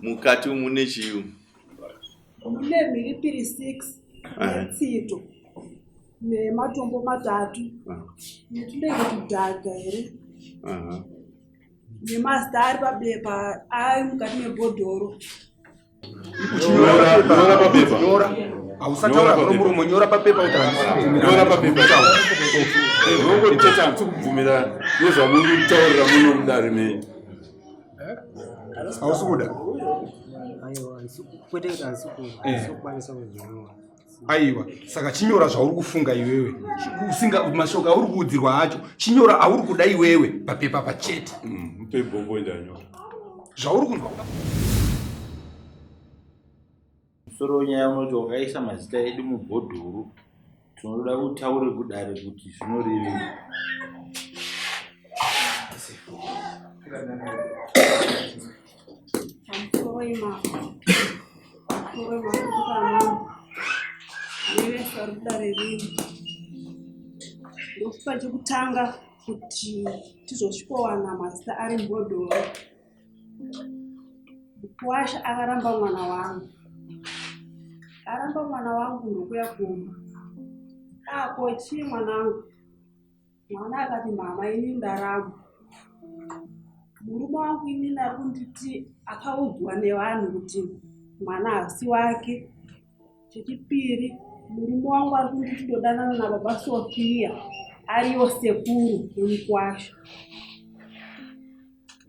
Mukati mune chiyu. Mune mhiripiri 6 netsito nematombo 3 netunenge tudhaga here nemazita ari pabepa ari mukati mebhodhoro. Ausataura muromo nyora papepa nyora papepa rongo teta tukubvumira nezvamuri kutaurira muno mudare mei ausukuda aiwa saka chinyora zvauri kufunga iwewe usinga mashoko auri kuudzirwa acho chinyora auri kuda iwewe papepa pachete mupe bombo ndanyora zvauri kunzwa soro nyaya unoti wakaisa mazita edu mubhodhoro tinoda kutaure kudare kuti zvinorevei. Ndofuka chekutanga kuti tizosvikowana mazita ari mubhodhoro. Kuwasha akaramba mwana wangu. Aramba mwana wangu ndokuya kumba. Kochi mwanangu. Mwana akati mama ini ndarama. Murume wangu ini narikunditi akaudzwa nevanhu kuti mwana hasi wake. Chechipiri murume wangu ari kunditi todanana nababa Sofia ariyo sekuru yemukwasha.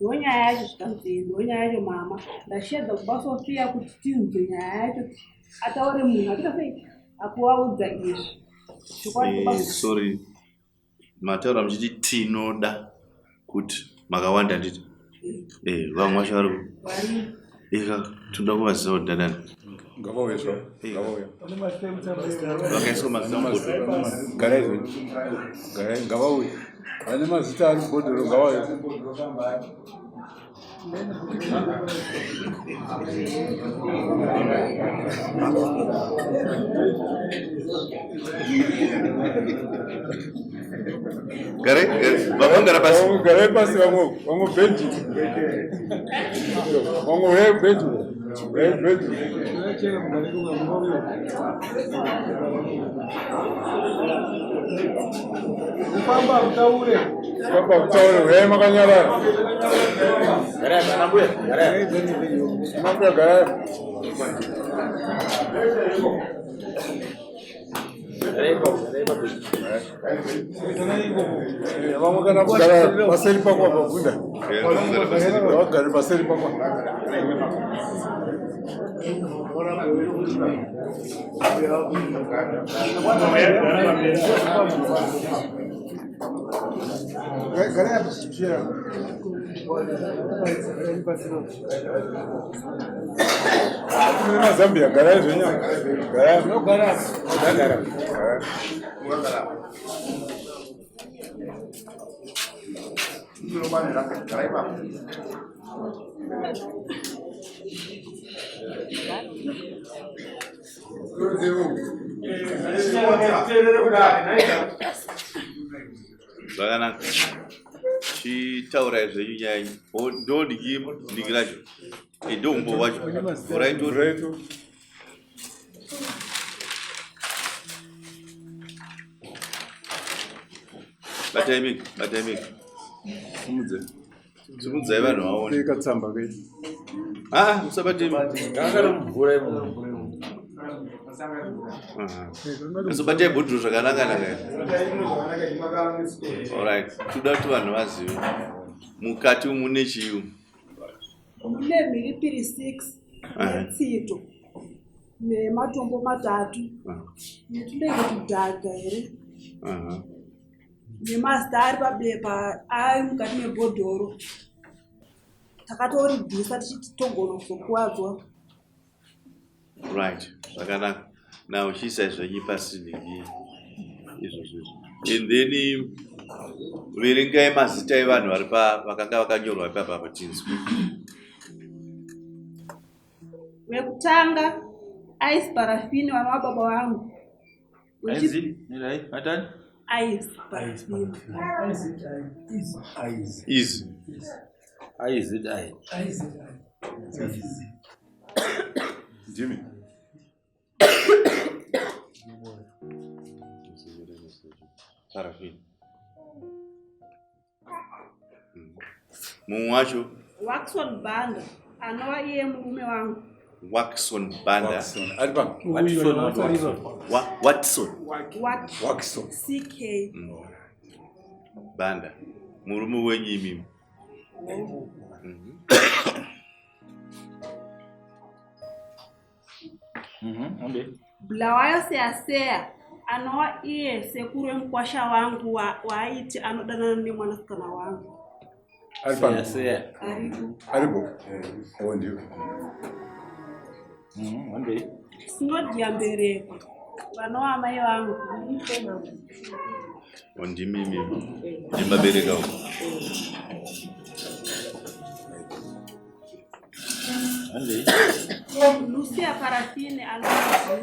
Ndonyaya yacho zvikanzi ndonyaya yacho mama ndashedza baba Sofia kuti tinzwe nyaya yacho ataure munhu atikasei akuvaudza izvi. Sorry mataura muchiti tinoda kuti makawanda nditi vamwe vacho vari ika toda kuvaziva kuti dadani ngavawezva ngavauya vakaiswa mazita mubhodhoro garai ngavauya ane mazita ari mubhodhoro ngavauya garai pasi vamwe bhenji vamwe bhenji Famba utaure wewe makanyara Garai manambuya garai vamwe kana kugara paseri pakwa pabunda vagare paseri pakwa Zambia garai zvenya garai nogara zvakanaka chitaurai zvenyu nyaya ndo diki racho ndo umbo wacho oraito bataimiki simudzai vanhu vaone katsamba kai musabatemi mvura imomo asobatai bhodhoro zvakanaka alright toda kuti vanhu vazive mukati mune chiyu. Mune mhiripiri 6 netsito nematombo 3 netunenge tudhaga here nemazita ari pabepa ari mukati mebhodhoro. Takatoribvisa tichiti togona kuzokuwadzwa. Right, zvakanaka. Now chiisa zvenyu pasi ndiki izvozvo. And then verengai mazita evanhu vari vakanga vakanyorwa ipapa patinzwi. Wekutanga Ice Parafini wana wababa wangu. Aizi, nilai, matani? Ice Parafini. Easy. Aizi. Jimmy. Parafini. Mumwe wacho Waxon Banda anova iye murume wangu. Waxon Banda. Alba. Watson. Waxon. CK. Banda. Murume wenyu imimi. Bulawayo Seya anova iye sekuru wemukwasha wangu waaiti anodanana nemwanasikana wangu. Alba. Aripo. Oh, ndio. Sinodiyambereko vanova amai vangu. Ndimimi. Ndimabereka uko. Lucia Parafini anova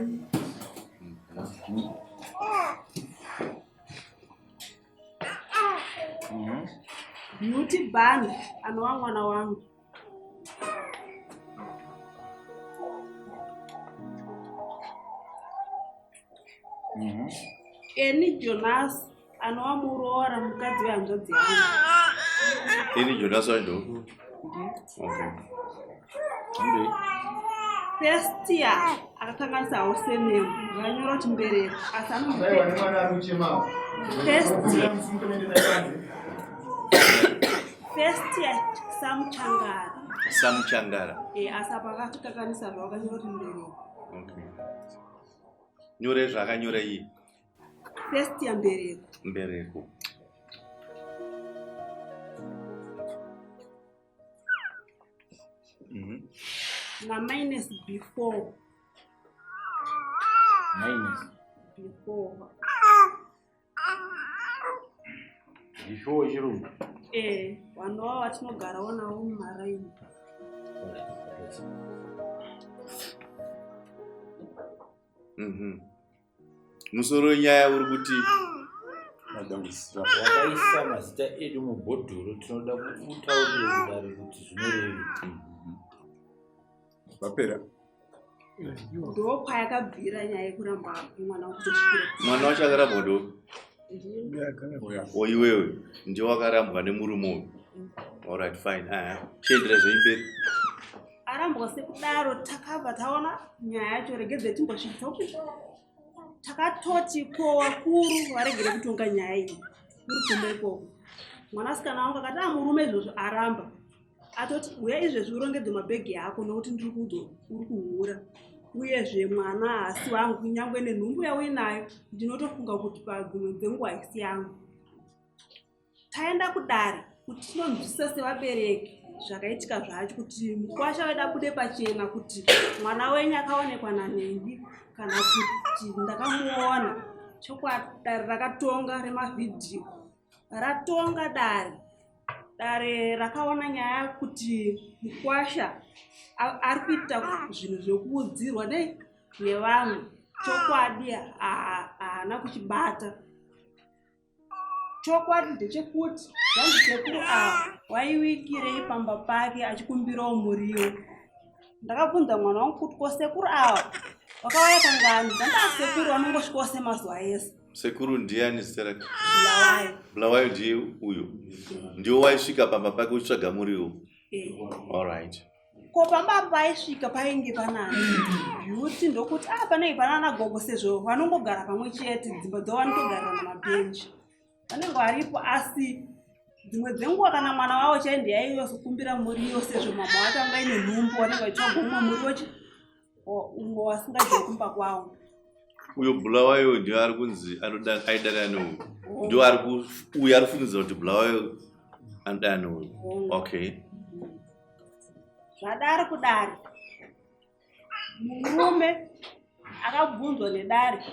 Beauty Band anova mwana wangu. Eni Jonas anova muroora mukadzi wehanzvadzi yangu. Eni Jonas wacho? Okay. Festia akakanganisawo senemu zvanyora kuti mbereko asi Festia Samuchangara. asi apa akatikanganisa zvavakanyora kuti mbereko. Okay. Nyore zvakanyora iyi. Festia Mbereko. Na minus before. Before chirungu. Vanova vatinogarawo navo mumaraini. Musoro nyaya uri kuti Wakaisa mazita edu mubhodhoro tinoda kutaurira kudare kuti zvinorei. Vapera. Ndo payakabvira nyaya yekuramba mwana kutosvikira. Mwana wacho akarambwa ndo? Iwewe ndiye wakarambwa nemurume. Alright, fine. Chiendera zveimberi. Arambwa sekudaro takabva taona nyaya yacho regedze timbosvikisa kuti takatoti ko vakuru varegere kutonga nyaya iyi. Uri kumba ikoko. Mwanasikana wangu akati murume izvozvo aramba. Atoti uya izvezvi urongedze mabhegi yako nokuti ndiri kudo uri kuhura. Uyezve mwana hasi wangu kunyangwe nenhumbu yauinayo ndinotofunga kuti padzimwe dzenguva haisi yangu. Taenda kudare kuti tinonzwisisa sevabereki zvakaitika zvacho kuti mukwasha weda bude pachena kuti mwana wenyu akaonekwa nanengi kana kuti ndakamuona. Chokwadi dare rakatonga remavhidhiyo ratonga dare rakaona nyaya kuti mukwasha ari kuita zvinhu zvekuudzirwa nevanhu. Chokwadi haana kuchibata. Chokwadi ndechekuti zvanzi sekuru waiwikirei pamba pake achikumbirawo muriwo. Ndakabvunza mwana wangu kuti ko sekuru ava wakauya kangani? Ndandati sekuru vanongosvikawo semazuva ese. Sekuru ndiani zita rake? Bulawayo ndiye uyo. Ndiwo waisvika pamba pake uchitsvaga muriwo. Alright. Ko pamba paisvika painge panani. Beauty ndokuti panenge panana gogo sezvo vanongogara pamwe chete dzimba dzavo vanotogarira namabhenji. Vanenge varipo asi dzimwe dzenguva kana mwana wavo chaindi yaiyokumbira muriwo sezvo mama wacho anga ine nhumbu vanenge vachigomwa muriwo umwe wasingagere kumba kwavo. Uyo Bulawayo ndiye ari kunzi aidana neuyu. Ndiye ari kuuya ari kufungidzira kuti Bulawayo anodana neuyu. Okay. Zvadare kudare murume akabvunzwa nedare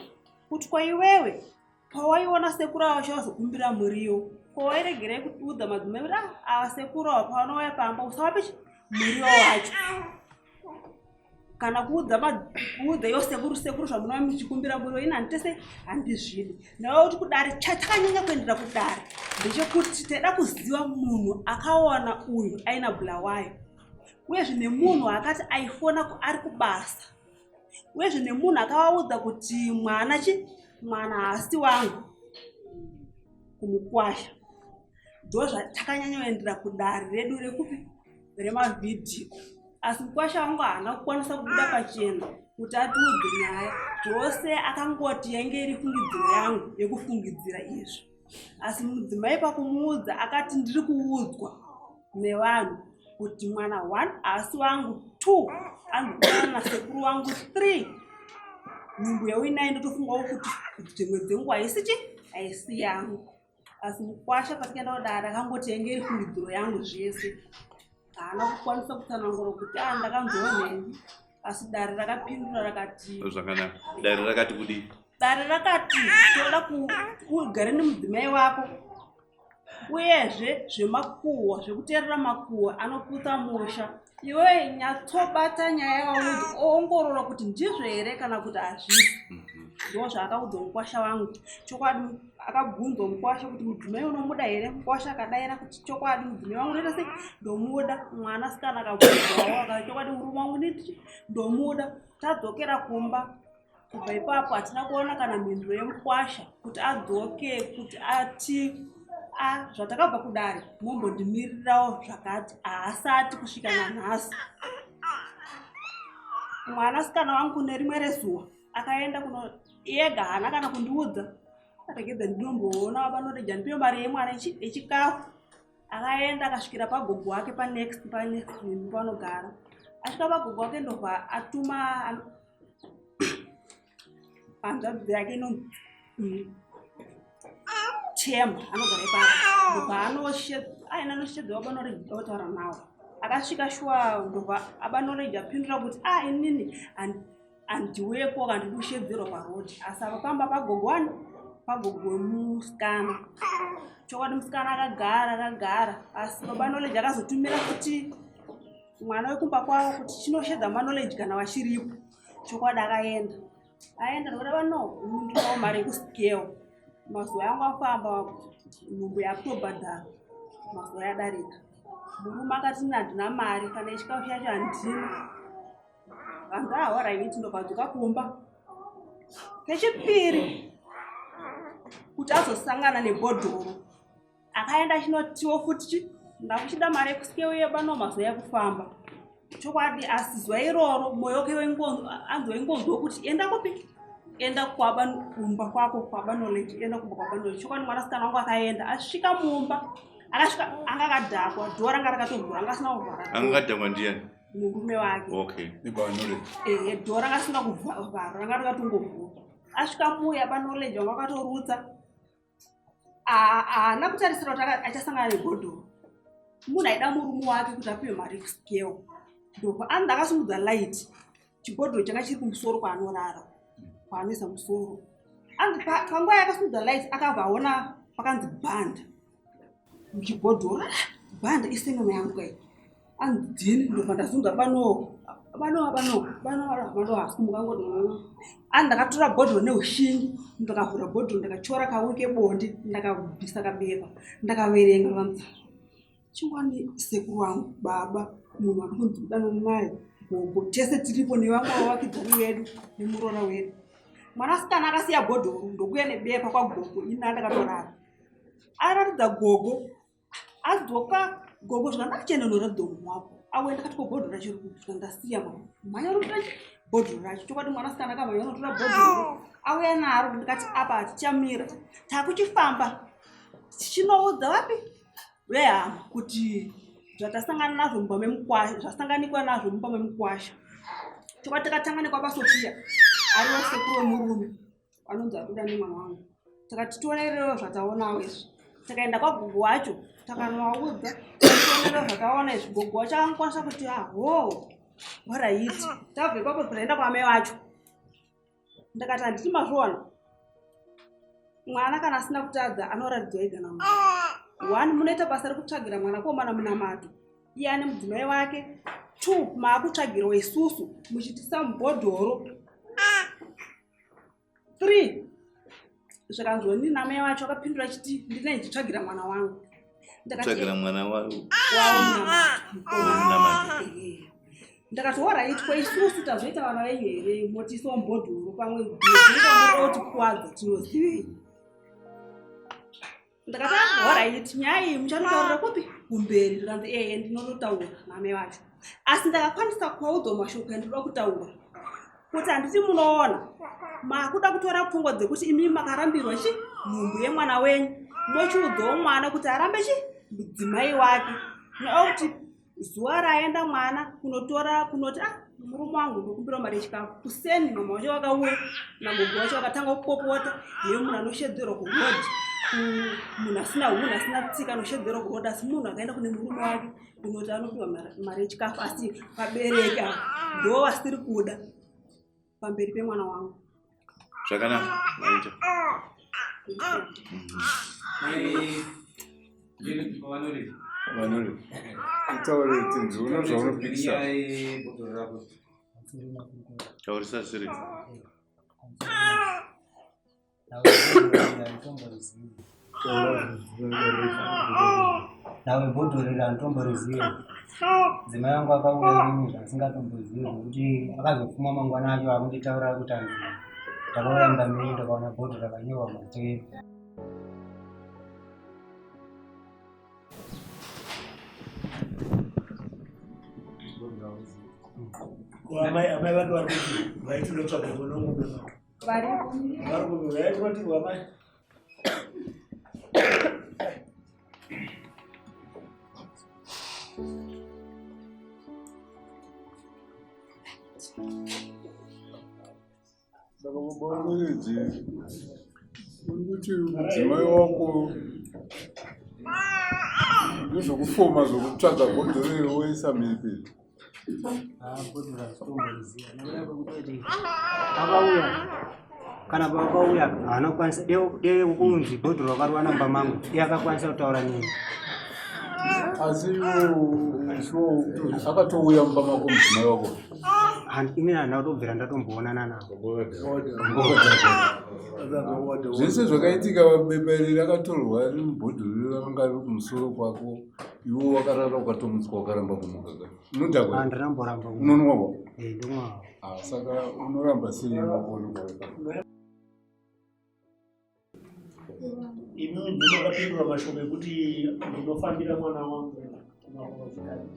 kuti kwa iwewe pawaiona sekuru avo vachivazokumbira muriwo pawairegerei kuudza madzimai kuti ava sekuru avo pavanouya pamba usavape muriwo wacho kana kuudza iwo sekuru zvamunova muchikumbira muriwo ina handitese handizvidi. Nekuti kudare chatakanyanya kuendera kudare ndechekuti taida kuziva munhu akaona uyu aina Bulawayo. Uyezve nemunhu akati aifona ari kubasa uyezve nemunhu akavaudza kuti mwana haasi wangu kumukwasha. Ndo zvatakanyanyoendera kudare redu rekupi remavhidhiyo. Asi mukwasha wangu haana kukwanisa kubuda pachena kuti atiudze nyaya. Zvose akangoti yange iri fungidziro yangu yekufungidzira izvi. Asi mudzimai pakumuudza akati ndiri kuudzwa nevanhu kuti mwana 1 haasi wangu, 2 anogona nasekuru wangu, 3 nhumbu yeuinayi ndotofungawo kuti dzimwe dzenguva haisi yangu. Asi mukwasha patikaenda kudare akangoti yange iri fungidziro yangu zvese. Haana kukwanisa kutsanangura kuti ndakanzonei. Asi dare rakapindura rakati zvakanaka. Dare rakati kudi? Dare rakati toda kugara nemudzimai wako, uyezve zvemakuhwa zvekuteerera makuhwa anoputsa musha. Iwe nyatsobata nyaya yawaudzi, oongorora kuti ndizvo here kana kuti hazvisi. Ndo zvaakaudza mukwasha wangu. Chokwadi akabvunzwa mukwasha kuti mudzimai unomuda here. Mukwasha akadayira kuti chokwadi mudzimai wangu unoita sei, ndomuda. Mwana sikana akabvunzwawo akati chokwadi murume wangu nditi ndomuda. Tadzokera kumba. Kubva ipapo hatina kuona kana mhinduro yemukwasha kuti adzoke kuti ati zvatakabva kudare mumbondimirirawo zvakati haasati kusvika nanhasi. Mwanasikana wangu nerimwe rezuva akaenda kuno ega, haana kana kundiudza. Aregedza ndinomboona vanoreja ndipiwe mari yemwana yechikafu. Akaenda akasvikira pagogo wake panext panogara. Asvika pagogo wake ndobva atuma hanzvadzi yake inonzi Chemba, anogara ipapo. Ndobva anoshedza abanoreja otaura nawo. Akasvika shuwa ndobva abanoreja apindura kuti inini handiwepo kandidi kushedzerwa parodi. Asi akafamba pagogo pagogo wemusikana. Chokwadi musikana akagara. Asi babanoreja akazotumira kuti mwana wekumba kwavo kuti chinoshedza manoleji kana vachiripo. Chokwadi akaenda. Aenda ndokuda ndinowo mari yekusikewo. Mazuva yangu afamba, nhumbu yakutobhadhara. Mazuva yadarika. Murume akati handina mari kana yechikafu chacho handina. Handahora initi ndobvadzoka kumba. Kechipiri kuti azosangana nebhodhoro. Akaenda achinotiwo futi ndakuchida mari yekusikewo yebano mazuva yakufamba. Chokwadi asi zuva iroro mwoyo wake anzwa kuti enda kupi? Enda kumba kwako kwabanoleji, enda kumba kwabanoleji. Chokwadi mwanasikana wangu akaenda, asvika mumba, akasvika anga akadhakwa, dhoo ranga rakatovhura, anga asina kuvhara. Anga akadhakwa ndiani? Murume wake. Okay. Dhoo ranga asina kuvhara, ranga rakatongovhura. Asvika muya banoleji wanga akatorutsa. Haana kutarisira kuti achasangana nebhodhoro. Munhu aida murume wake kuti apiwe mari yekusikewo. Ndobva ndakasimudza light. Chibhodhoro changa chiri kumusoro kwaanorara. Kwaanoisa musoro. Panguva yakasimudza light akabvaona pakanzi bhanda. Muchibhodhoro bhanda isenoma yangu kai. Andini ndobva ndazunza bano hasi mukangoti. Ndakatora bhodhoro neushingi, ndakavhura bhodhoro ndakachora kawike bonde, ndakabvisa kabepa, ndakaverenga vanzi. Chingwani sekuru wangu, baba, munhu akunzi kudano mai, gogo, tese tiripo nevamwe vavakidzani vedu nemurora wedu. Mwanasikana akasiya bhodhoro ndokuya nebepa kwagogo, ina ndakatorara. Aratidza gogo, adzoka gogo zvakandachenda noratidza munhu wako. Awenda kati bhodhoro racho rikuti ndasiya mhanya rokuta bhodhoro racho. Chokwadi mwanasikana akamhanya notora bhodhoro. Auya naro ndikati apa hatichamira. Takuchifamba. Tichinoudza vapi? Vehama kuti zvatasangana nazvo mumba memukwasha, zvasanganikwa nazvo mumba memukwasha. Chokwadi takatanganikwa paSofia. Ariwo sekuru wemurume anonzi akuda nemwana wangu. Takati tionerewo zvataonawo izvi. Takaenda kwagogo wacho, takanovaudza, tionerewo zvataona izvi. Gogo wacho akangokwanisa kuti waraiti. Tabva ipapo tikaenda kwamai wacho. Ndakati handiti mazviona. Mwana kana asina kutadza anoratidzwa ega naMwari. 1 munoita basa rekutsvagira mwana kuomana munamato. Iye ane mudzimai wake. 2 maakutsvagirwa isusu muchitisa mubhodhoro. 3 zvakanzwoni namai wacho akapindura achiti ndinenge ndichitsvagira mwana wangu. Tsvagira mwana wangu. ndakati waraitwa isusu tazoita vana venyu here motiiswa mubhodhoro pamwe kuti kuwadza tinozivei. Ndakati waraiti nyaya iyi muchanotaurira kupi kumberi. Ndikanzi ndinonotaura name vacho asi ndakakwanisa kuvaudza mashoko endinoda kutaura kuti handiti munoona makuda kutora pfungwa dzekuti imi makarambirwa nhumbu yemwana wenyu mochiudzawo mwana kuti arambe mudzimai wake noda kuti zuva raenda mwana kunoti murume wangu ndokumbira mari yechikafu kuseni mama wacho vakauya nagogo wacho vakatanga kupopota nemunhu anoshedzerwa kurodhi munhu asina hunhu asina tsika anoshedzerwa kurodhi asi munhu akaenda kune murume wake kunoti anopiwa mari yechikafu asi vabereki ava ndo vasiri kuda pamberi pemwana wangu. Zvakanaka maita. Vanori. Itaure kuti ndiona zvaunopikisa. Taurisa siri. Nawe bhodhorera ntomboruziva. Dzimai yangu akauya rini zvasingatombozivi nokuti akazofuma mangwana acho akunditaurira kuti ndakauya ndamei ndakaona bhodho rakanyorwa matee. Amai vanhu vari kuti vaitinotsvaga kunomume vari kuti vaitotirwa amai Saka mubamuridzi uri kuti mudzimai wako ndezvokufoma zvokutsvaga bhodhoro woisa mhiri. Bhodhoro hazvitomboziva nekuda kwekuti akauya kana pakauya haana kukwanisa dee kunzi bhodhoro rakarwa namba mangu iye akakwanisa kutaura nini. Asi iwo akatouya mumba mako mudzimai wako. Imi handina kutobvira ndatomboonana navo. Zvese zvakaitika bepa rakatorwa riri mubhodhoro rakanga riri kumusoro kwako iwo wakarara ukatomutswa ukaramba kumuka. Unodhakwa? Ndanamboramba. Unonwa? Ndomwa. Saka unoramba sei makoni kwaka? imi ndimakapindura mashoko ekuti ndinofambira mwana wangu kumakoaikari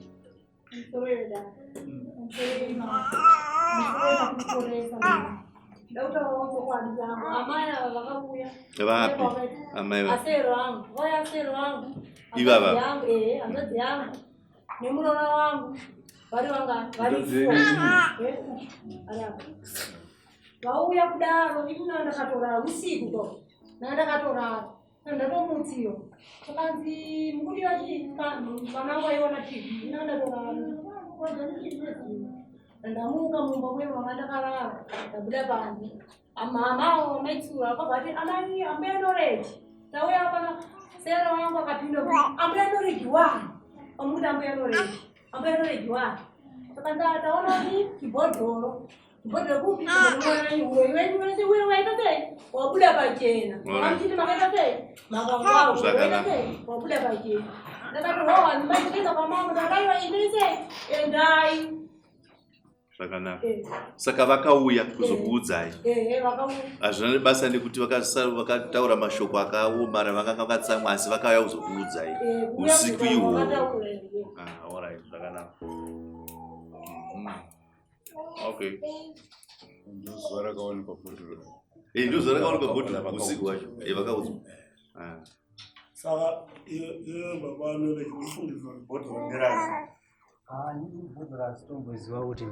Vapi? Amai vapi? Asero wangu, waya asero wangu. Ivava? Hanzvadzi yangu. Nemuroora wangu. Vari vanga, vari vauya kudaro, ini ndakatorara usiku to. Ndakatorara. Ndatomutsiyo. Takanzi mukudiwa chii kana waiona TV. Ndatorara. Ndamuka mumba mwe mama ndakarara. Ndabuda panze. Mama maitsura akabati amai ambeanoreji. Tauya pana sero wangu akapinda kuti ambeanoreji wani. Amuti ambeanoreji. Ambeanoreji wani. Saka ndataona ni kibhodhoro. Kibhodhoro kupi wewe wese wewe waita wabuda pachena. Amchiti makaita sei? Makangwao waita sei? Wabuda pachena. Ndakati wawa nimachita kwa mama ndakaiwa inise endai. Zvakanaka. Saka vakauya kuzokuudzai. Vakauya. Hazvina basa nekuti vakataura mashoko akaomara vakanga vatsamwa asi vakauya kuzokuudzai usiku ihwo. Alright, zvakanaka. Okay. Ndozuva rakaonekwa bhodhoro. Ndozuva rakaonekwa bhodhoro usiku wacho. Vakaudzwa. saka iwe baba anoreji kufundiswa bhodhoro nderani Bhodhoro hazvitomboziva kuti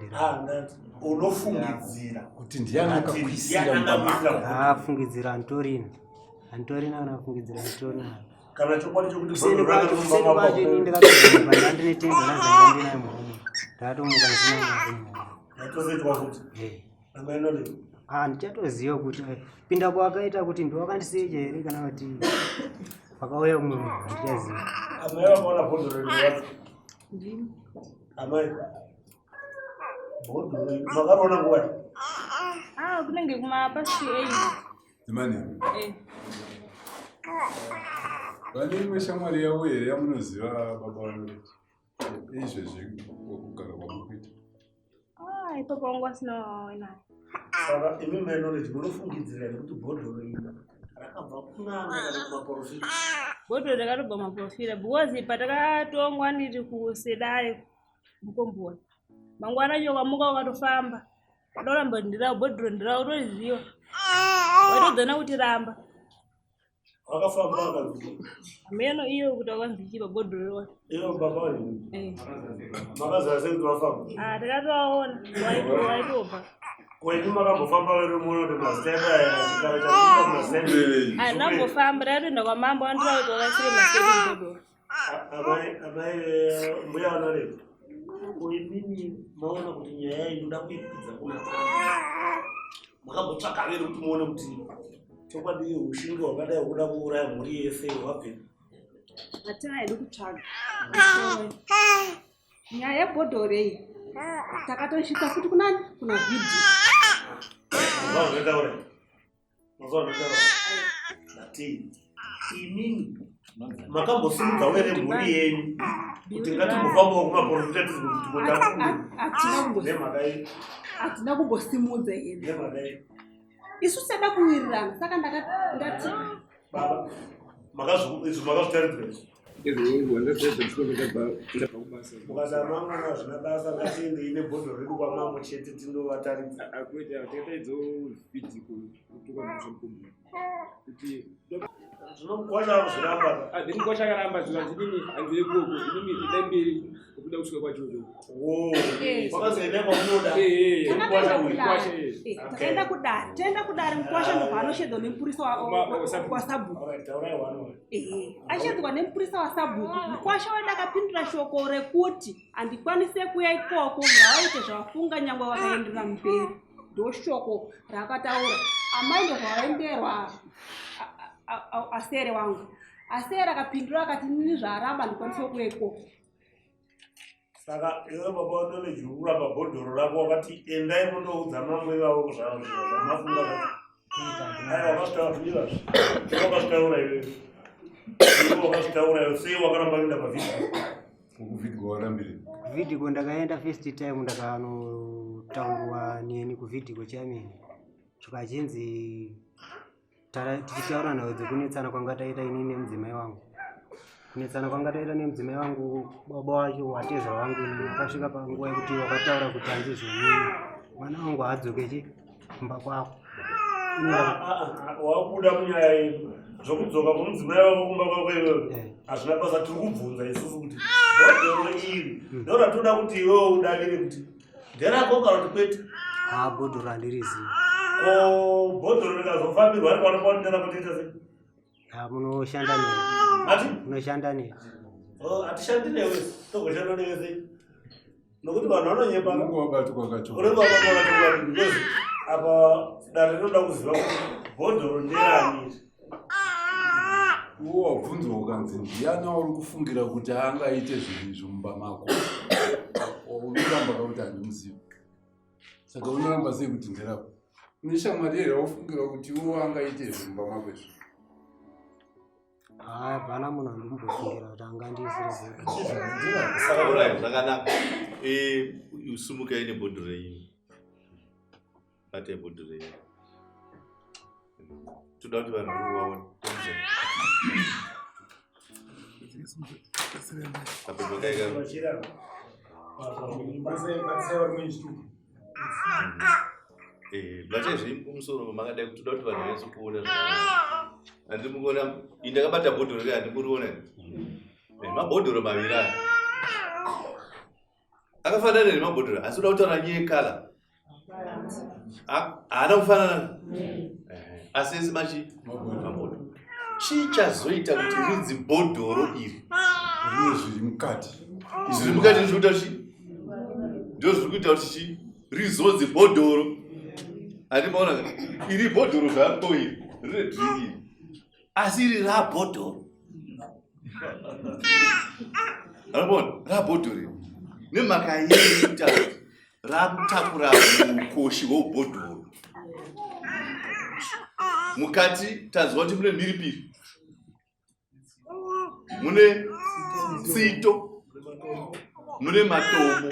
unofungidzira kuti ndiani akakuisira mumba. fungidzira antorina anafungidzira antorina kana chokwadi chokuti kuseni kwacho ini ndikatomuka ndandinetenda nazanga ndinaye murume ndatomuka ndisina murume yatozoitwa kuti amainoreji ndichatoziva kuti pinda kwakaita kuti ndiwakandisiecha here kana kuti pakauya umwe munhu handichaziva. amai vakaona bhodhoro riwacho amai bhodhoro makaona nguwai kunenge kumapasi 8. Imani. Vane imwe shamwari yavo here yamunoziva baba vanoreji izvezvi kugara kwamukuita. papa wangu asina wainaye. Saka imi minority munofungidzira kuti bhodhoro iri rakabva kunanga kana kumaprofita. Bhodhoro rakatobva maprofita because patakatongwa ndiri kusedare mukombowa. Mangwana choka muka ukatofamba. Wadoramba ndira bhodhoro ndira utoriziva. Watodzana kuti ramba. Wakafamba akazvi. Meno iyo kuti wakanzichipa bhodhoro. Iyo baba wani. Makazaze kuti wafamba. Takatoaona waitobva. Kwenu makambofamba weri muno kuti masitenda chikara chapinda masitenda. Ndambofamba ndatoenda kwamambo andira kuti wakasire masitenda bhodhoro. Amai mbuya wanareva. Kuimini maona kuti nyaya inoda kuipidza kuna. Makambotsvaka veri kuti muone kuti chokwadi ushinga wakadai kuda kuuraya mhuri yese wabve. Hatina hedu kutsvaga. Nyaya yebhodhoro iyi takatosvika futi kunani kuna vidhi. Mazonotaura. Ati imini makambosimudza were mhuri yenyu kuti ngatimbofambawo kumaprofita hatina kumbosimudza ine. Isu sada kuwirirana saka ndati baba makazvitaridzira mukazamangana zvina basa ngatiende ine bhodhoro redu kwamambo chete tindovataridza zvinokwasha zviramba ndingochakaramba zvikazvidini hanzire koko inimi ida mberi kuda kusvika kwachocho wakazoenda kwamunoda tenda kudari mukwasha ndokwaanoshedzwa nemupurisa wasabhuku. Ashedzwa nemupurisa wasabhuku mukwasha weda akapindura shoko rekuti handikwanise kuya ikoko ngavaite zvavafunga nyangwe vakaenderera mberi. Ndoshoko rakataura amai ndokwaenderwa asere wangu. Asere akapindura akati nini zvaramba ndikwanise kuya ikoko. Saka iwe baba knowledge yokuramba bhodhoro rako wakati endai mundoudza mamwe vavo zvamafunga kuti wakasvitaura kunyira wakasvitaura iwe wakasvitaura iwe sei wakaramba kuenda pavhidhi kuvhidhiko warambire kuvhidhiko ndakaenda first time ndakanotaurwa neni kuvhidhiko chamene zvikachinzi tichitaura nhau dzekunetsana kwanga taita ini nemudzimai wangu. Kunetsana kwanga taita nemudzimai wangu baba wacho watezera wangu wakasvika panguva yekuti wakataura kuti handizonini mwana wangu hadzokechi kumba kwako. wakuda munyaya zvokudzoka kumudzimai wako kumba kwako iwewe hazvina basa tiri kubvunza isusu kuti bhodhoro iri ndoratinoda kuti iwewe udavire kuti nderako kana kuti kwete. Bhodhoro handirizivi. Ko bhodhoro rikazofambirwa ari pano panotera kutoita sei? Munoshanda newe. Ati? Munoshanda newe. Hatishandi newe togoshanda newe sei? Nokuti vanhu vanonyepa wabati kwakacho unenge wabati because apa dare rinoda kuziva kuti bhodhoro nderani. uwo wabvunzwa ukanzi ndiani uri kufungira kuti angaite zvinhu izvi mumba mako unoramba kauti handimuzivi saka unoramba sei kuti nderako une shamwari here waufungira kuti uwo angaite zvimumba mako izvi. Hapana munhu andimbofungira kuti angandizivisa. Zvakanaka. Usumuka ine bhodhoro yenyu. Bate bhodhoro yenyu. Toda kuti vanhu vaone. Bachezvi kumusoro makadai kuti toda kuti vanhu vese kuona zvakanaka. Handimukona indakabata bhodhoro rake handimuriona. Mabhodhoro maviri aya akafanana nemabhodhoro asi uda kutaura nyaya yekala haana kufanana asi ese mabhodhoro. Chichazoita kuti rinzi bhodhoro iri zvine zviri mukati zviri mukati ndizvokuita kuti ndio zviri kuita kuti rizodzi bhodhoro. Handimaona iri bhodhoro zvapo iri rine dringi asi iri rabhodhoro. Rabona rabhodhoro nemhaka yeita rakutakura ukoshi hwebhodhoro. Mukati tanzwa kuti mune mhiripiri, mune tsito, mune matombo,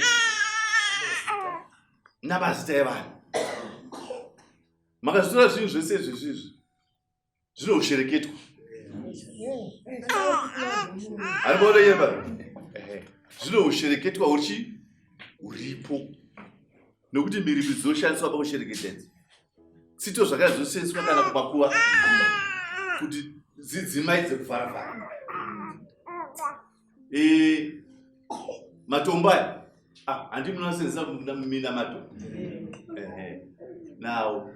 namazita evanhu. Makazvitora zvinhu zvese izvi zvinoshereketwa. Ariboona yemba zvinoshereketwa uripo. Nokuti miripi dzinoshandiswa pakushereketedza. Tsito zvakazosenzeswa kana kumakuva kuti dzidzimaidze kufara-fara. Matombo aya handi munosenzesa mina matombo. Now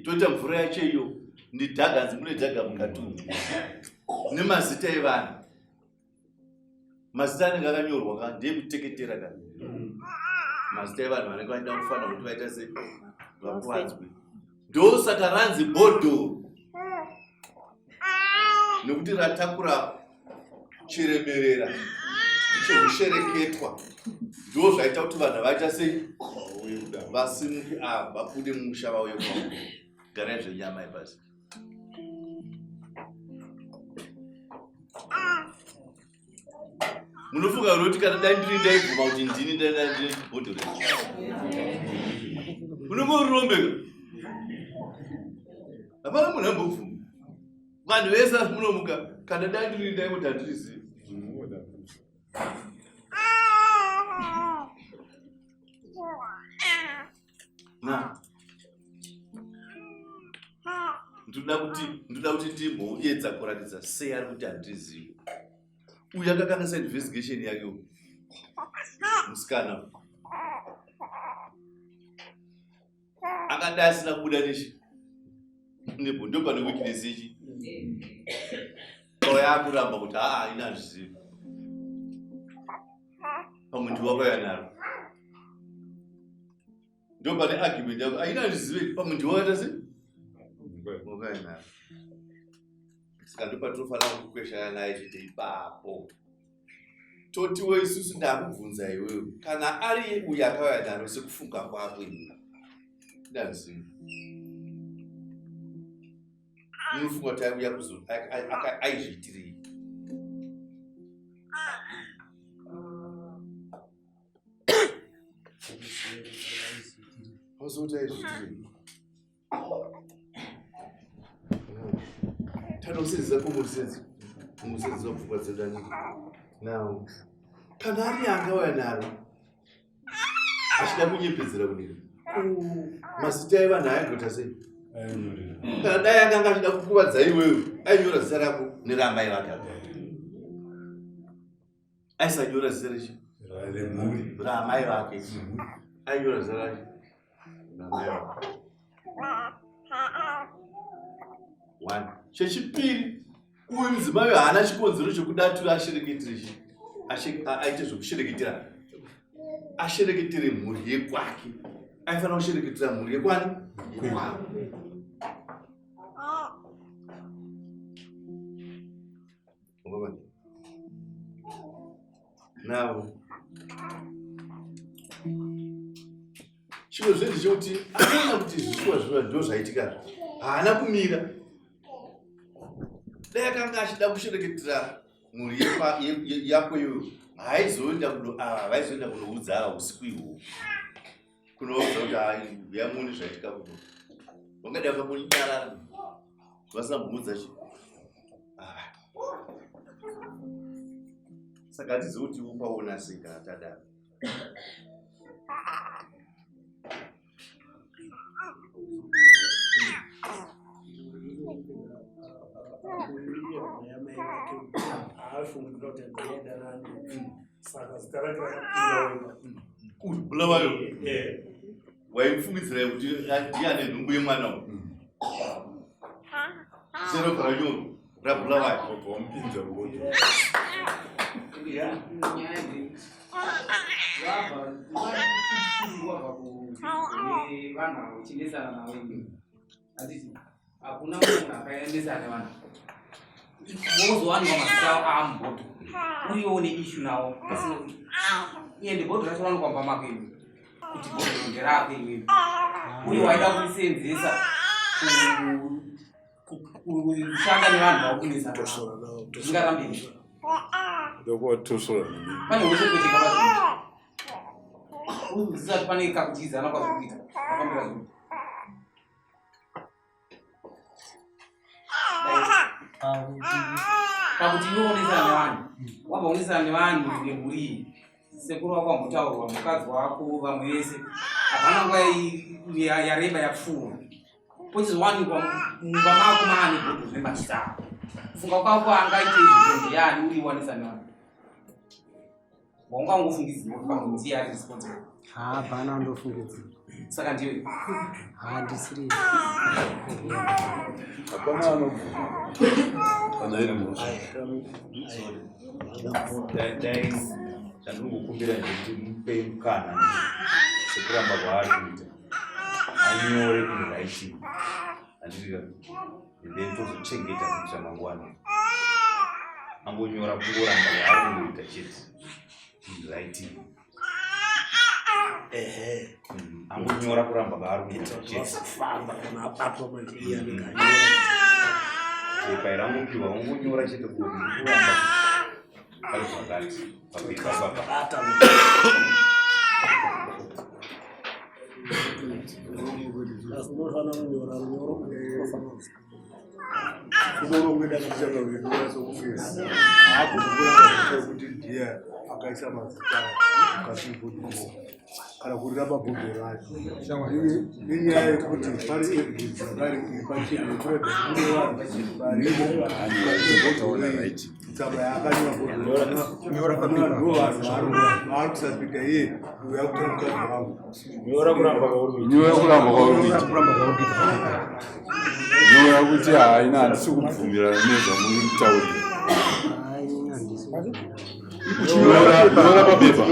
toita mvura yacho iyo ndidhaga dzimune dhaga mukatumbu nemazita evanhu. Mazita anenge akanyorwa ka ndiye kuteketera ka. Mazita evanhu vanenge vaida kufanira kuti vaita sei vakuwadzwe. Ndosaka ranzi bhodhoro. Nokuti ratakura chiremerera chekushereketwa. Ndo zvaita kuti vanhu vaita sei vasimuke vabude mumusha vauye kwavo. Garai zvenyama ibasi. Munofunga kuti kana dai ndiri ndaibvuma kuti ndini ndiri bhodhoro. Munongorirombeka. Hapana munhu ambobvuma. Vanhu vese munomuka kana dai ndiri ndaikuti handirizivi. Na ndoda kuti ndimboedza kuratidza sei ari kuti handirizivi. Uyu akakangisa investigation yake musikana akadai asina kubuda ndo pane weakness ichi yakuramba kuti ina handizvizivi. Pamwe ndiwakauya naro ndo pane argument yako aina handizvizivi. Pamwe ndiwakaita sei wakauya naro. Saka ndo patinofanira kukweshana naye chete ipapo. Totiwo isusu ndakubvunza iwewe kana ari uyu akauya naro sekufunga kwako ndazivi. Unofunga kuti aiuya kuzo aizviitirei? Wazoti aizviitirei? Tanosenzesa kumusenza pfungwa dzedani. Now kana ari angauya naro achida kunyepedzera kudini mazita evanhu aigota sei? Kana dai akanga achida kukuvadza iwewe ainyora zita rako neramai vake. Aisanyora zita rechi ramai vake. Ainyora zita racho ramai vake. One. Chechipiri uyu mudzimai haana chikonzero chokudatira ashereketere aite zvokushereketera. Ashereketere mhuri yekwake. Aifanira kushereketera mhuri yekwani? Yekwake. Now chimwe zvendi chokuti akaona kuti zvishuwa ndo zvaitika haana kumira. Dai akanga achida kushereketera mhuri yako iyoyo haizoenda kunoudza ava usiku ihwo kunoudza kuti yamuni zvaitika kuno wangada vakambonyarara vasina mumudza chi. Saka hatizivi kuti upaona sei kana tadaro. Bulawayo waimufungidzira kuti ndiane nhumbu yemwana uyu zero paranyoro rabulawayo wamupinza ruboto. Hakuna munhu akaendesa nevanhu wozowaniwa mazita amubhodho uriwo neishu nawo iye ndibhodho racho vanokwamba makwenyu kuti bhodho nderako iwewe uye waida kurisenzesa kushanda nevanhu vakunesa zvingarambei Ndokuwatosora pane wese kucheka uzisati pane kakutiza anakwazi kuita akambira zvino pakuti inoonesa nevanhu wabva unonesana nevanhu nemhuri sekuru wako wambotaurwa mukadzi wako vamwe vese hapana nguva yareba yapfuura pochizowanikwa mumba mako maane bhodho zvemachitaro kufunga kwako angaite izvo ndeyani uriwanisa nevanhu waungangofungidzira kuti pamwe ndiye ari responsible hapana andofungidzira saka ndiwe handisiri hapana anobvuma kana iri mhosva chandingokumbira ndekuti mupe mukana sekuramba kwaari kuita anyore kuniraiting andiriga then tozochengeta kuitira mangwana angonyora kungoramba yaari kungoita chete writing angonyora kuramba kwaari kungoita chete pairangopiwa ungonyora chete kuti kuramba ari zvakati papepa kuti ndiye akaisa mazita akasibhodhoro kana kuti ramabhodhoro acho nenyaya yekuti pari evidence vari pachiri kureda kune vanhu varimo tsamba yakanyora bhodhoro vari kusapika iye uya kutora mukadzi wangu nyora kuramba nyora kuti haina handisi kubvumirana nezvamuri kutaurira nyora papepa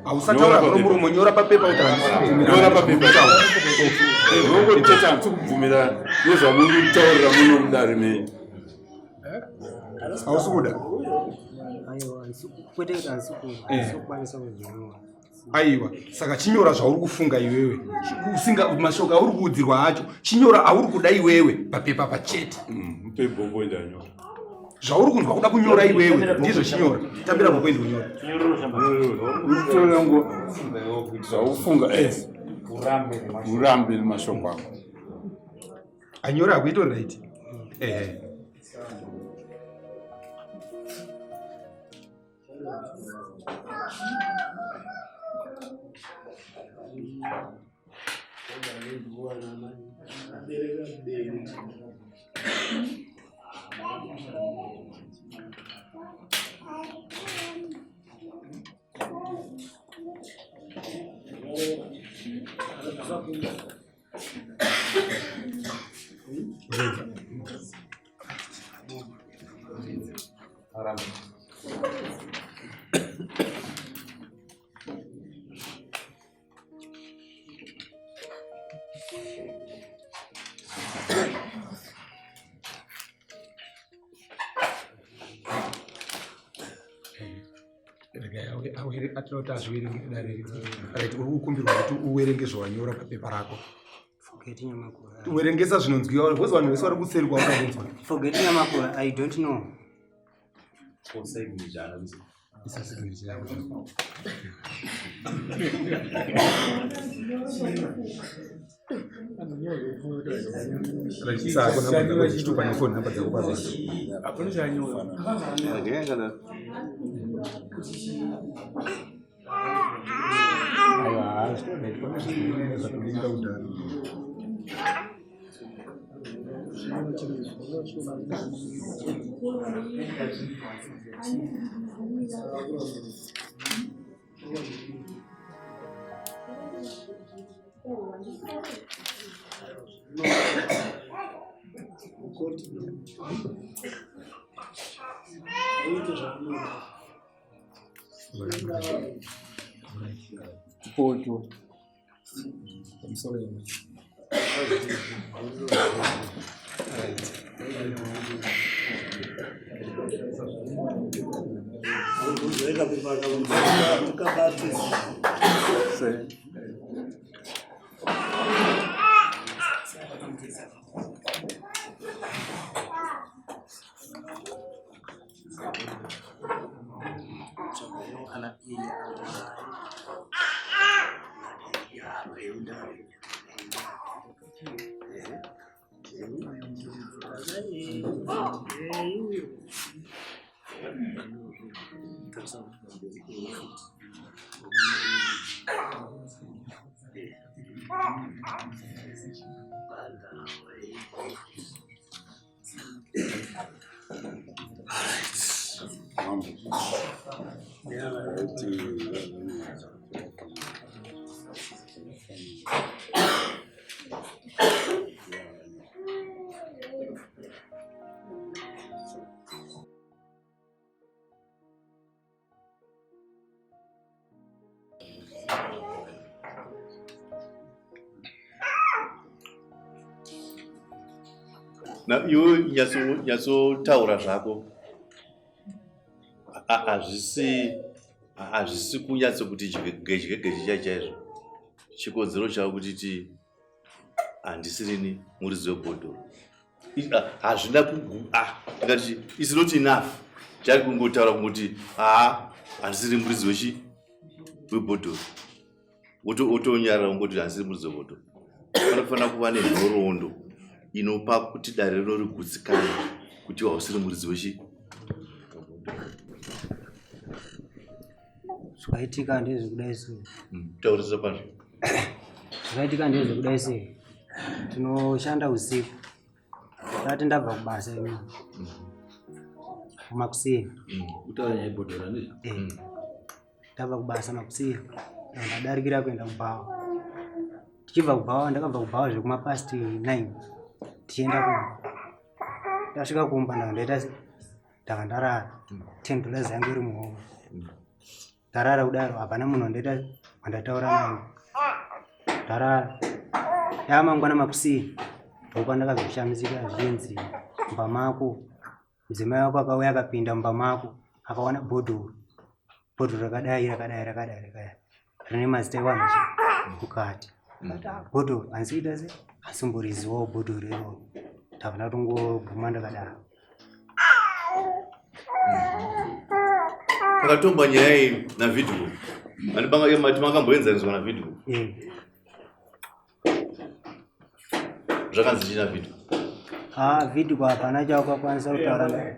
ausataura muromo nyora papepa nyora papepa ongoteta handisi kubvumirana nezvamuri kutaurira muno mudare mei hausi kuda aiwa saka chinyora zvauri kufunga iwewe mashoko auri kuudzirwa acho chinyora auri kuda iwewe papepa pachete mupe bhombo ndanyora zvauri kunzwa kuda kunyora iwewe ndizvo chinyora tambira bhombo ndiunyora utorango zvaufunga urambe nemashoko ako anyora akuito right uri kukumbirwa kuti uwerenge zvawanyora papepa rako uwerengesa zvinonzwiwa vose vanhu vese vari kuseri kwaunganzwa forget nyamakura I don't know chitupa nefoni namba dzako Poto. I'm sorry. Na iwe nyatsotaura zvako hazvisi kunyatso kuti gedye chaizvo. Chikonzero chavo kuti handisirini muridzi webhodhoro. Hazvina ndingati is not enough. Chari kungotaura kungoti handisiri muridzi webhodhoro. Otonyarara kungoti handisiri muridzi webhodhoro. Panofanira kuva nenhoroondo inopa kuti dare rigutsikana kuti hausiri muridzi zvakaitika ndezvekudai sei. Taurisa pano. Zvakaitika ndezvekudai sei. Tinoshanda usiku. Tati ndabva kubasa ino. Makusini. Utaura nyaya yebhodhoro ndi? Ndabva kubasa makusini. Ndadarikira kuenda kubhawa. Tichibva kubhawa ndakabva kubhawa zvekuma past 9. Tichienda kumba. Tasvika kumba ndaita ndakandarara. $10 yangu iri muhomwe. Ndarara kudaro hapana munhu wandataura naye. Ndarara. Mangwana makusini. Ndopa ndakazoshamizika zvinzi mumba mako. Mudzimai wako akauya akapinda mumba mako akawana bhodhoro. Bhodhoro rakadai. Rine mazita evanhu mukati. Bhodhoro handiita sei? Hasimboriziwawo bhodhoro iroro. Ndakafana kutongoguma ndakadaro. Takatomba nyaya iyi navidhio. Mati makamboenzaniswa navidhio. Zvakanzi chii navidhio? Vidhio hapana chawakakwanisa kutaura.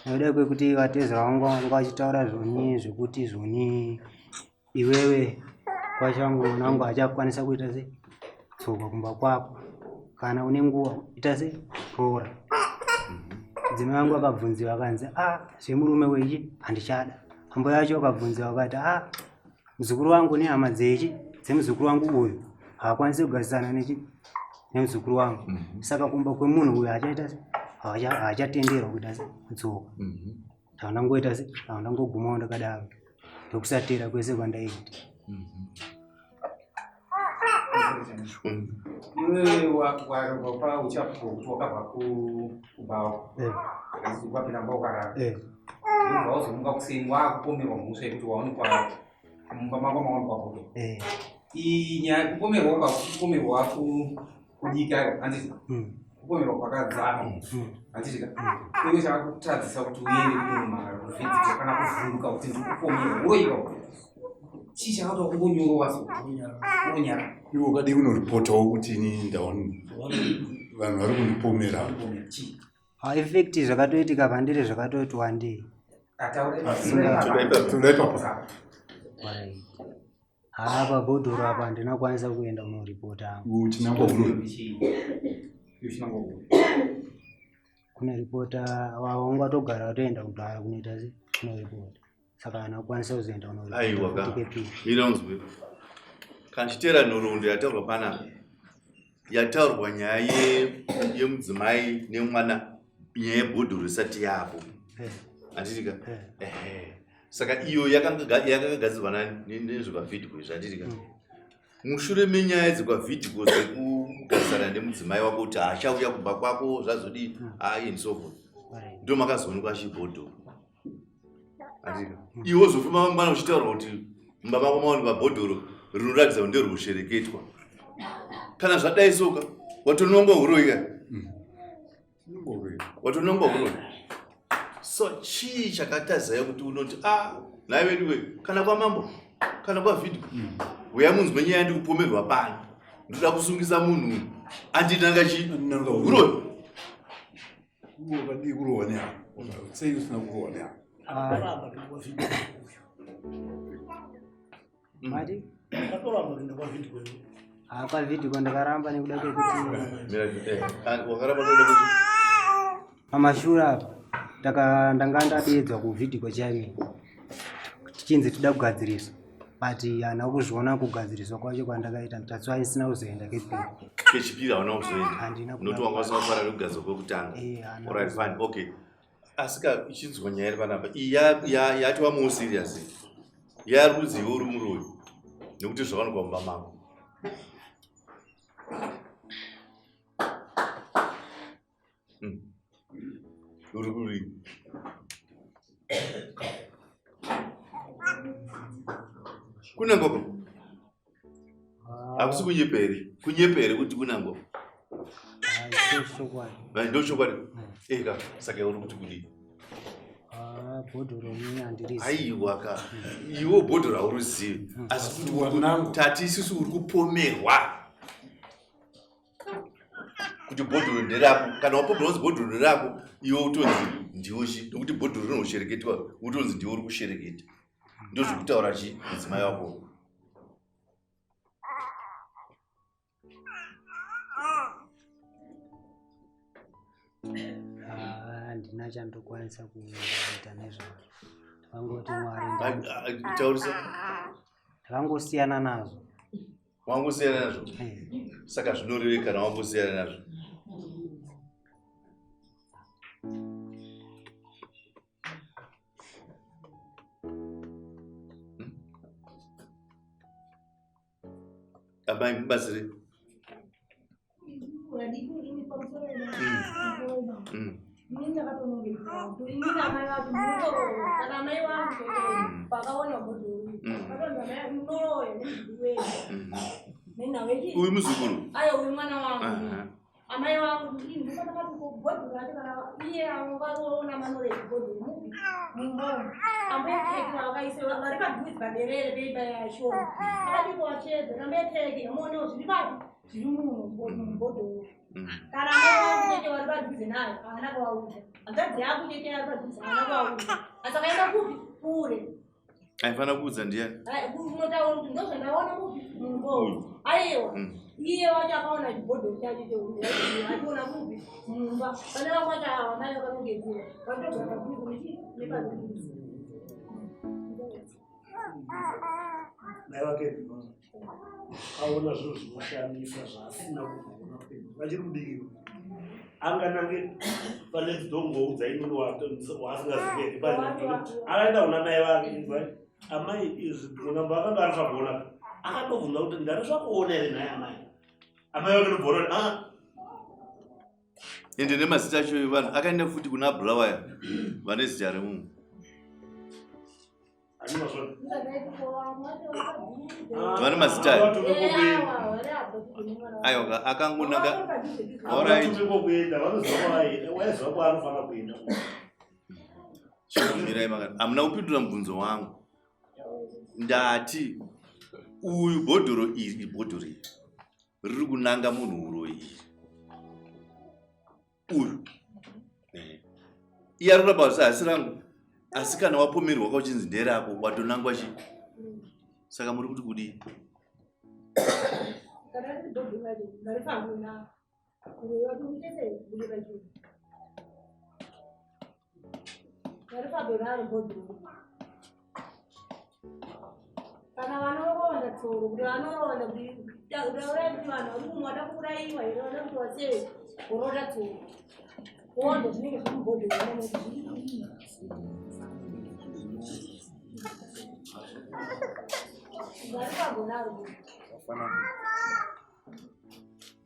Noda kwekuti vatezera vangu vanga vachitaura zvekuti zvoni iwewe kwachangu mwanangu achakwanisa kuita sei? Tsoka kumba kwako. Kana une nguva ita sei? Rora. Mudzimai wangu akabvunziwa akanzi zvemurume wechi handichada. Ambo yacho akabvunziwa akati muzukuru wangu nehama dzemuzukuru wangu uyu haakwanisi kugarisana nemuzukuru wangu. Saka kumba kwemunhu uyu achaita sei? Hachatenderwa kuita sei? Kutsoka. Ndakangoita sei? Ndakangogumawo ndakadaro. Ndokusatera kwese kwandaita. Iwe wapa uchapo wakabva kubhawa. Ukapinda mumba ukarara. Ubva wazomuka kuseni wakupomerwa mhosva yekuti waonekwa mumba mako maonekwa bhodhoro. Iyi nyaya kupomerwa kudika handiti? Kupomerwa kwakadzama handiti ka? Iwe chakakutadzisa kuti uende kunovhidhika kana kuvhunduka kuti ndikupomerwa uroiwa. Chii chakaita kungonyorowa kunyara? Iwe ukadi kunoripotawo kuti ini ndaona vanhu vari kundipomera. Effect zvakatoitika pandiri zvakatoti wandei. Apa bhodhoro apa handinakwanisa kuenda kunoripota. Kuna ripota wangu atogara watoenda kudhara kunoita sei? Kunoripota. Saka handinakwanisa kuzoenda kunoripota. Aiwa inonzwi. Kandichitera nhoroondo yataurwa panapa. Yataurwa nyaya yemudzimai nemwana, nyaya yebhodhoro isati yapo. Handitika? Saka iyo yakagadzirwa nezvekavhidhio zvanditika. Mushure menyaya dzekavhidhio dzekugarisana nemudzimai wako kuti achauya kumba kwako zvazodii and so forth. Ndo makazoonekwa chibhodhoro. Handitika? Iwe wozofamba mangwana uchitaura kuti mumba mako maonekwa bhodhoro rinoratidza kuti nderwoshereketwa. Kana zvadai soka watonongwa uroyi. Watonongwa uroyi. So chii chakatazaya kuti unoti naiwe kana kwa mambo kana kwa vidhio uya munzi menyaya ndikupomerwa pano ndoda kusungisa munhu andinanga chi uroni ukadi kurohwa neha sei usina kurohwa neha mati Katoramba kuenda kwavhidhiko kwavhidhiko ndakaramba nekuda kwekuti wakaramba kuenda kuti pamashure apa ndanga ndadedzwa kuvhidhiko chaiyo tichinzi toda kugadziriswa but hana kuzviona kugadziriswa kwacho kwandakaita that's why isina kuzoenda kechipiri hauna kuzoenda unoti wanga usina kufara nekugadzirwa kwekutanga alright fine okay asika ichinzwa nyaya iri panapa iyi yatova more serious yari kuziva uri muroyi nekuti zvavanogwa mumba mako uri kuri kunangoko hakusi kunyepere kuti kunangoko ndochokwadi eka saka uri kuti kudii bhodhoro ini handirizivi aiwaka iwo bhodhoro hauruzivi asi kuti tati isusu uri kupomerwa kuti bhodhoro nderako kana wapomerwa kunzi bhodhoro nderako iwe utonzi ndiwochi nokuti bhodhoro rinoshereketwa utonzi ndiwo uri kushereketa ndozvokutaura chi mudzimai wako handina chandokwanisa kuita nezvazvo takangoti mwari taurisa takangosiyana nazvo wangosiyana nazvo saka zvinoreve kana wangosiyana nazvo amai mubatsire uyu muzukuru uyu mwana wangu amai wangu iye angaona manoregodhoro mumboni amboyekeki vakaiseva vari padhuzi paberere peiba yashoma akadiko vachedza ramboyekeki muonewo zviri pati zviri mubhodhoro kana amai wangu chete vari padhuze nayo haana kuvaudza hanzadzi yako chete ari padhuze haana kuvaudza asi akaenda kupi kure aifana kuudza ndiani unotaura kuti ndozvandaona kupi mumboni aiwa iye wacho akaona chibhodhoro chacho achiona kupi mumba pane vamwe vacho ava mai vakanongedzera vatogara kuii nepadhuze mai vake aona zvinhu zvinoshamisa zvaasina kugona kupedza vachiri kudikira anganange pane dzidongoudza inini waasingaziveki akaenda kuna mai vake amai izvi ngambo akanga ari zvagona akatobvunza kuti ndari zvakuona here naye amai vake nobhoroni ende nemazita acho evanhu akaenda futi kuna bulawaya vane zita remunhu vane mazita aiwa akangonaka chikumirai makati hamuna kupindura mubvunzo wangu ndati uyu bhodhoro iri bhodhoro iri riri kunanga munhu uroyi uyu iye arikuramba kuti hasi rangu asi kana wapomerwa kauchinzi nderako watonangwa chi saka muri kuti kudii kana vanoronda tsoro kuti vanoronda kuti utaura kuti vanhu vari kumwe vada kuurayiwa here vada kuti wasei kuronda tsoro kuonda zvinenge zviri mubhodhoro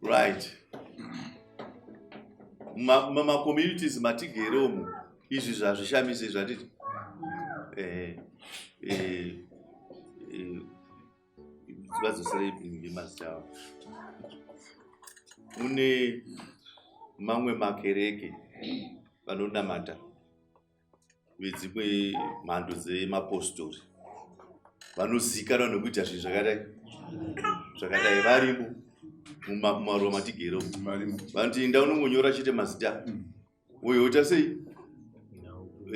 right mumacommunities matigereomo izvi zvazvishamise zvatiti vazosirei mazita avo mune mamwe makereke vanonamata vedzimwe mhando dzemapostori vanozikanwa nekuita zvinhu zvakadai zvakadai varimo mumaruwa matigero vanoti enda unongonyora chete mazita uyoita sei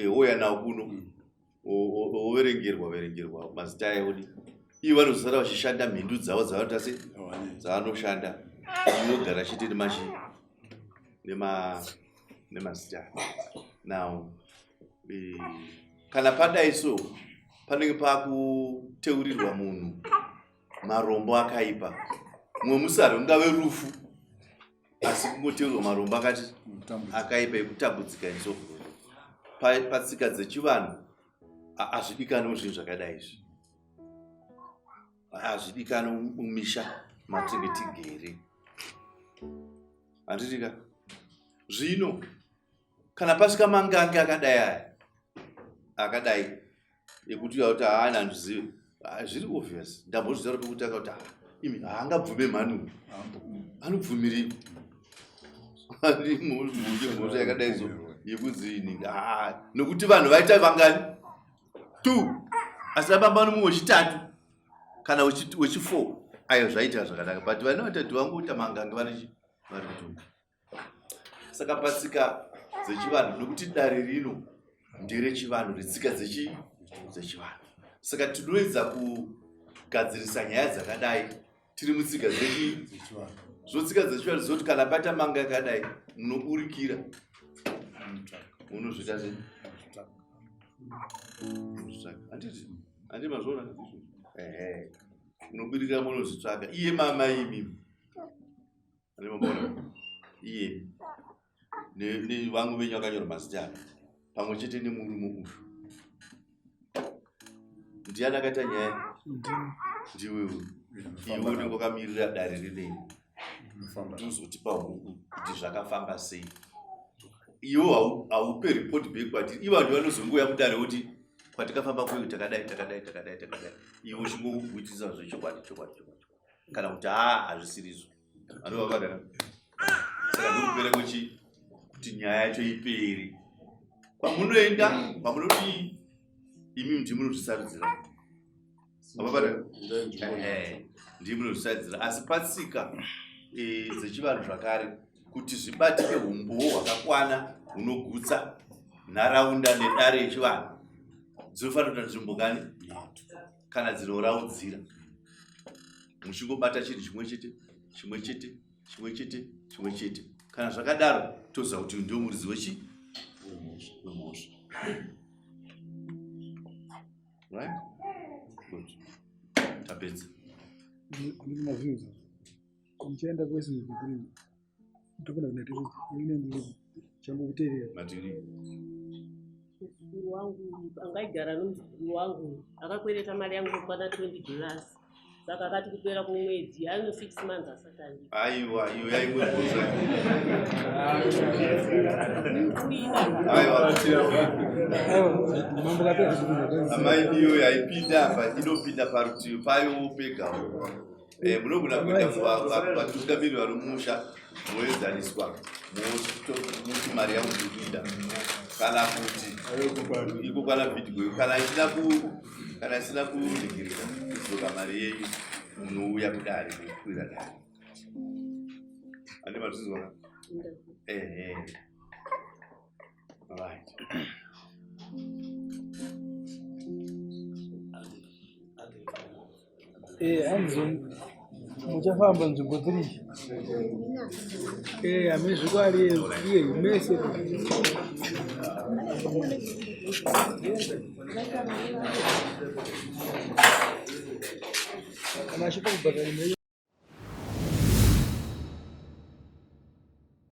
ouya nawo kuno overengerwa mazita ayoni ivo vanozosara vachishanda mhindu dzavo dzavanoita sei dzavanoshanda inogara chete nemazita. Now kana padai so panenge pakuteurirwa munhu marombo akaipa, mumwe musari ungave rufu, asi kungoteurirwa marombo akaipa ekutambudzika and so forth. Patsika dzechivanhu hazvidikanwi zvinhu zvakadai izvi, hazvidikanwi mumisha matinge tigere. Handitika zvino kana pasvika mangange akadai ekuti kuti haana handizive, zviri obvious. Ndambozvitaura pekutanga kuti imi haangabvume mhanu, anobvumiri mhosva yakadai zo yekunzi ini nokuti vanhu vaita vangani 2 asi vabamba nomumwe wechitatu kana wechi4 ayo zvaita zvakanaka, but vane vatatu vangoita mangange vari kutonga. Saka patsika dzechivanhu, nokuti dare rino nderechivanhu, retsika dzechivanhu, saka tinoedza kugadzirisa nyaya dzakadai tiri mutsika dzechivanhu. Zvotsika dzechivanhu zoti kana paita manga yakadai munoburikira unozvita sei? Handi mazvona unoburikira munozvitsvaga iye mamai imimi ane mabona iye nevangu venyu vakanyora mazita pamwe chete nemurume uyu. Ndiani akaita nyaya? Ndiwe uyu. Iwe unenge wakamirira dare rinei uzotipa huku kuti zvakafamba sei. Iwe haupe report back kwatiri, ivo vanhu vanozongouya mudare kuti kwatikafamba kweyo takadai. Iwe uchingobvutisa zvechokwadi kana kuti hazvisirizo. Saka ndokupera kuti nyaya yacho iperi. Kwamunoenda kwamunoti imi ndimunozvisarudzira, ndimunozvisaridzira, asi patsika dzechivanhu zvakare kuti zvibatike umbowo hwakakwana hunogutsa nharaunda nedare yechivanhu, dzinofanira kuita nzvimbo ngani kana dzinoraudzira, muchingobata chinhu chimwe chete. Kana zvakadaro toziva kuti ndio muridzi wemhosva. Right? Good. Tapedza. Ndina zvinhu kumchenda kwese ndikuri ndokuna kunatiro ine changu kuteerera matiri mukuru wangu angaigara nomukuru wangu akakwereta mari yangu kwana $20, saka akati kupera kwemwedzi ano 6 months asatandi. Aiwa iyo yaimwe mhosva. mambo kapedza amai iyo yaipinda apa inopinda parutivi payo pega. Munogona kuita vatungamiri vari mumusha moedzaniswa muti mari yangu ndikuita kana kuti iko kwana video kana isina kuningirira kuzoka mari yenyu munouya kudare kukwira dare. Ande matizwa right. Anzo muchafamba nzvimbo 3 amezvikwari iye mese kana chipo kubhadhara